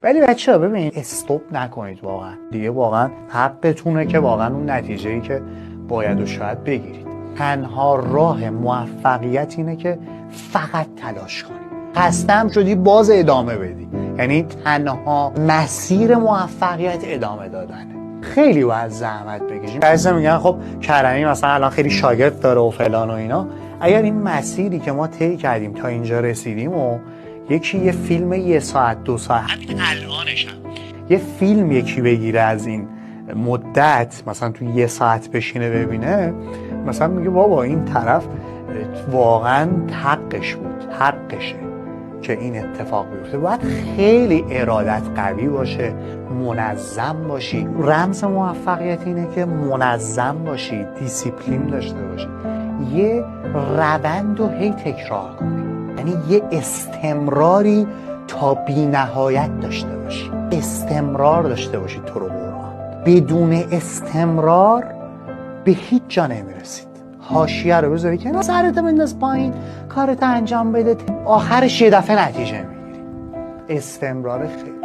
ولی بچه‌ها ببینید استوب نکنید، واقعا دیگه واقعا حقتونه که واقعا اون نتیجه‌ای که باید و شاید بگیرید. تنها راه موفقیت اینه که فقط تلاش کنی. خسته‌ام شدی باز ادامه بدی. یعنی تنها مسیر موفقیت ادامه دادنه. خیلی باید زحمت بکشیم. بعضیا میگن خب کرمی مثلا الان خیلی شاگرد داره و فلان و اینا. اگر این مسیری که ما طی کردیم تا اینجا رسیدیم و یکی یه فیلم 1 ساعت 2 ساعت همین الانش هم یه فیلم یکی بگیره از این مدت، مثلا تو 1 ساعت بشینه ببینه، مثلا میگه بابا این طرف واقعا حقش بود، حقشه که این اتفاق بیفته. باید خیلی ارادت قوی باشه، منظم باشی. رمز موفقیت اینه که منظم باشی، دیسیپلین داشته باشی، یه روند رو هی تکرار کنی، یعنی یه استمراری تا بی نهایت داشته باشی، استمرار داشته باشی تو رو قرآن. بدون استمرار به هیچ جا نمیرسید. حاشیه رو بذاری که سرت بنداز پایین، کارت انجام بده، آخرش یه دفعه نتیجه میگیری. استمرار خیلی